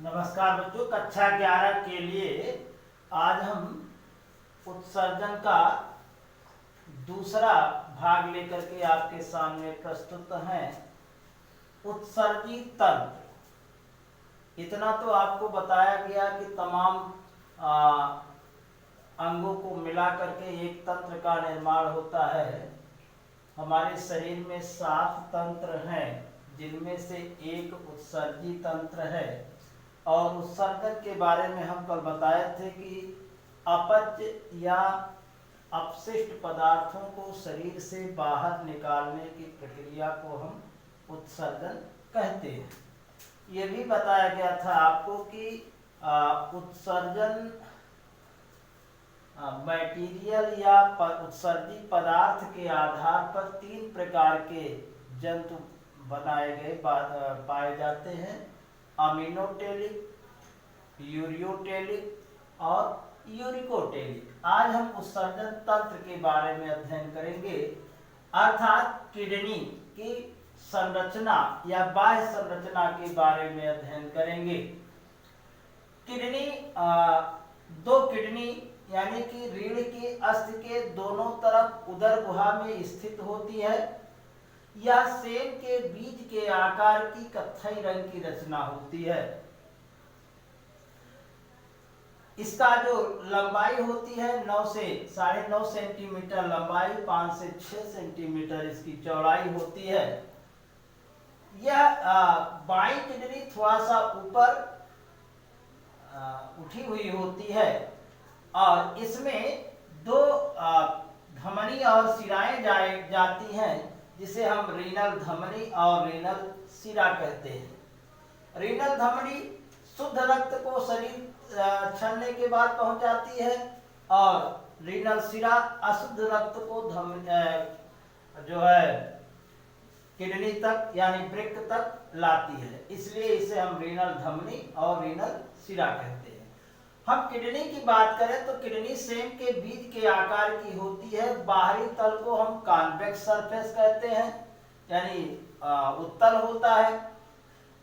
नमस्कार बच्चों, कक्षा 11 के लिए आज हम उत्सर्जन का दूसरा भाग लेकर के आपके सामने प्रस्तुत हैं। उत्सर्जी तंत्र। इतना तो आपको बताया गया कि तमाम अंगों को मिला करके एक तंत्र का निर्माण होता है। हमारे शरीर में 7 तंत्र हैं, जिनमें से एक उत्सर्जी तंत्र है। और उत्सर्जन के बारे में हम कल बताए थे कि अपच या अपशिष्ट पदार्थों को शरीर से बाहर निकालने की प्रक्रिया को हम उत्सर्जन कहते हैं। ये भी बताया गया था आपको कि उत्सर्जन मटेरियल या उत्सर्जी पदार्थ के आधार पर 3 प्रकार के जंतु बनाए गए पाए जाते हैं: अमीनोटेलिक, यूरियोटेलिक और यूरिकोटेलिक। आज हम उत्सर्जन तंत्र के बारे में अध्ययन करेंगे, अर्थात किडनी की संरचना या बाह्य संरचना के बारे में अध्ययन करेंगे। किडनी 2 किडनी यानी कि रीढ़ की अस्थि के दोनों तरफ उदर गुहा में स्थित होती है। यह सेब के बीज के आकार की कत्थई रंग की रचना होती है। इसका जो लंबाई होती है 9 से 9.5 सेंटीमीटर लंबाई, 5 से 6 सेंटीमीटर इसकी चौड़ाई होती है। यह बाईं किडनी थोड़ा सा ऊपर उठी हुई होती है और इसमें 2 धमनी और शिराएं जाती हैं, जिसे हम रीनल धमनी और रीनल शिरा कहते हैं। रीनल धमनी शुद्ध रक्त को शरीर छानने के बाद पहुंचाती है और रीनल शिरा अशुद्ध रक्त को जो है किडनी तक यानी वृक्क तक लाती है। इसलिए इसे हम रीनल धमनी और रीनल शिरा कहते हैं। हम किडनी की बात करें तो किडनी सेब के बीज के आकार की होती है। बाहरी तल को हम कॉन्वेक्स सरफेस कहते हैं, यानी उत्तल होता है।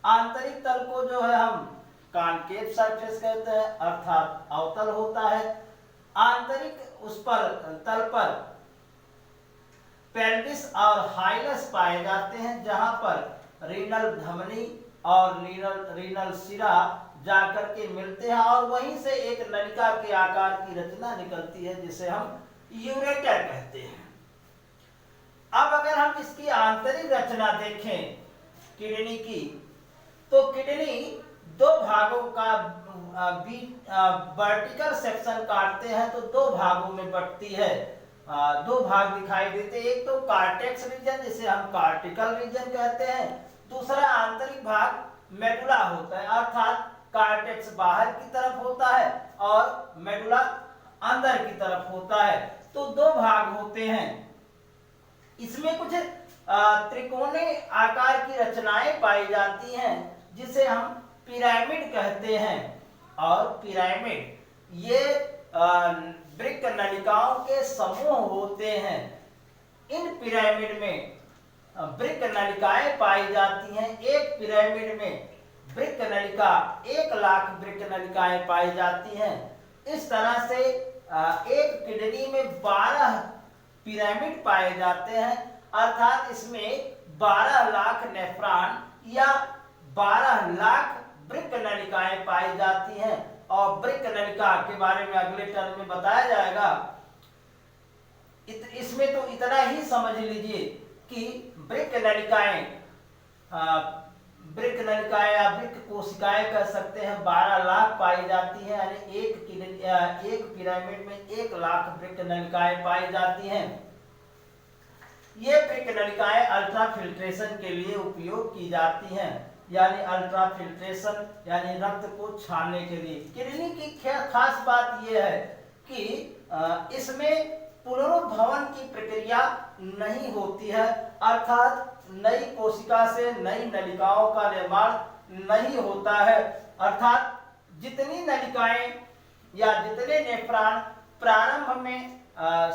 आंतरिक तल को जो है हम कॉनकेव सरफेस कहते हैं, अर्थात अवतल होता है। आंतरिक उस पर तल पर पेल्विस और हाइलस पाए जाते हैं, जहां पर रीनल धमनी और रीनल शिरा जाकर के मिलते हैं और वहीं से एक नलिका के आकार की रचना निकलती है, जिसे हम यूरेटर कहते हैं। अब अगर हम इसकी आंतरिक रचना देखें किडनी की, तो किडनी 2 भागों का वर्टिकल सेक्शन काटते हैं तो 2 भागों में बंटती है। 2 भाग दिखाई देते हैं। एक तो कार्टेक्स रीजन, जिसे हम कार्टिकल रीजन कहते हैं। दूसरा आंतरिक भाग मेडुला होता है, अर्थात कार्टेक्स बाहर की तरफ होता है और मेडुला अंदर की तरफ होता है। तो 2 भाग होते हैं। इसमें कुछ त्रिकोणीय आकार की रचनाएं पाई जाती हैं, जिसे हम पिरामिड कहते हैं। और पिरामिड ये वृक्क नलिकाओं के समूह होते हैं। इन पिरामिड में वृक्क नलिकाएं पाई जाती हैं। एक पिरामिड में वृक्क नलिका 1 लाख वृक्क नलिकाएं पाई जाती हैं। इस तरह से एक किडनी में 12 पिरामिड पाए जाते हैं, अर्थात इसमें 12 लाख नेफ्रॉन या 12 लाख वृक्क नलिकाएं पाई जाती हैं। और वृक्क नलिका के बारे में अगले टर्म में बताया जाएगा। इसमें तो इतना ही समझ लीजिए कि वृक्क नलिकाएं या वृक्क कोशिकाएं कह सकते हैं 12 लाख पाई जाती हैं, यानी एक पिरामिड में 1 लाख वृक्क नलिकाएं पाई जाती हैं। ये वृक्क नलिकाएं अल्ट्राफिल्ट्रेशन के लिए उपयोग की जाती हैं, यानी अल्ट्राफिल्ट्रेशन यानी रक्त को छानने के लिए। किडनी की खास बात यह है कि इसमें पुनरुद्भवन की प्रक्रिया नहीं होती है, अर्थात नई कोशिका से नई नलिकाओं का निर्माण नहीं होता है। अर्थात जितनी नलिकाएं या जितने नेफ्रॉन प्रारंभ में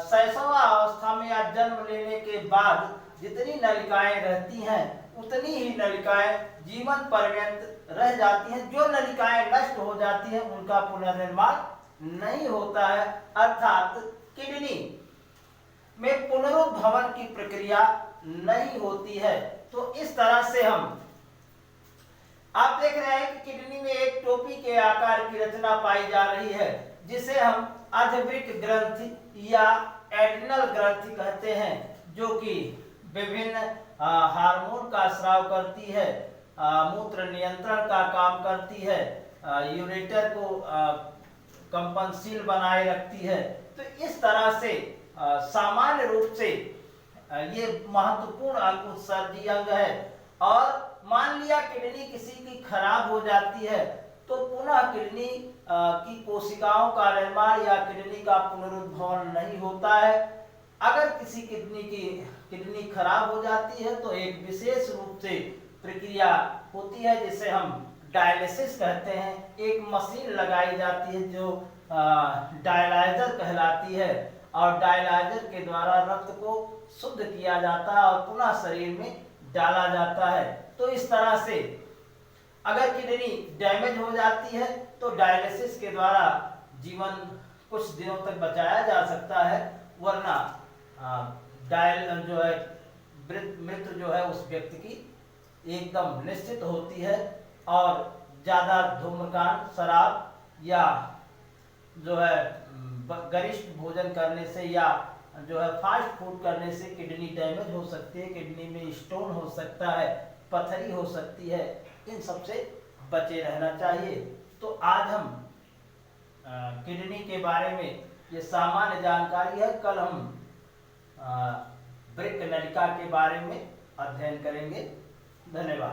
शैशव अवस्था में या जन्म लेने के बाद जितनी नलिकाएं रहती हैं, उतनी ही नलिकाएं जीवन पर्यंत रह जाती हैं। जो नलिकाएं नष्ट हो जाती हैं उनका पुनर्निर्माण नहीं होता है, अर्थात किडनी में पुनरुद्भवन की प्रक्रिया नहीं होती है। तो इस तरह से आप देख रहे हैं कि किडनी में एक टोपी के आकार की रचना पाई जा रही है, जिसे हम अधवृक्क ग्रंथि या एड्रिनल ग्रंथि कहते हैं, जो कि विभिन्न हार्मोन का स्राव करती है, मूत्र नियंत्रण का काम करती है, यूरेटर को कंपनशील बनाए रखती है। तो इस तरह से सामान्य रूप से ये महत्वपूर्ण अंग उत्सर्जी अंग है। और मान लिया किडनी किसी की खराब हो जाती है तो पुनः किडनी की कोशिकाओं का निर्माण या किडनी का पुनरुद्भवन नहीं होता है। अगर किसी किडनी खराब हो जाती है तो एक विशेष रूप से प्रक्रिया होती है जिसे हम डायलिसिस कहते हैं। एक मशीन लगाई जाती है जो डायलाइजर कहलाती है, और डायलाइजर के द्वारा रक्त को शुद्ध किया जाता है और पुनः शरीर में डाला जाता है। तो इस तरह से अगर किडनी डैमेज हो जाती है तो डायलिसिस के द्वारा जीवन कुछ दिनों तक बचाया जा सकता है, वरना मृत्यु जो है उस व्यक्ति की एकदम निश्चित होती है। और ज्यादा धूम्रपान, शराब या जो है गरिष्ठ भोजन करने से या जो है फास्ट फूड करने से किडनी डैमेज हो सकती है, किडनी में स्टोन हो सकता है, पथरी हो सकती है। इन सब से बचे रहना चाहिए। तो आज हम किडनी के बारे में ये सामान्य जानकारी है। कल हम वृक्क नलिका के बारे में अध्ययन करेंगे। धन्यवाद।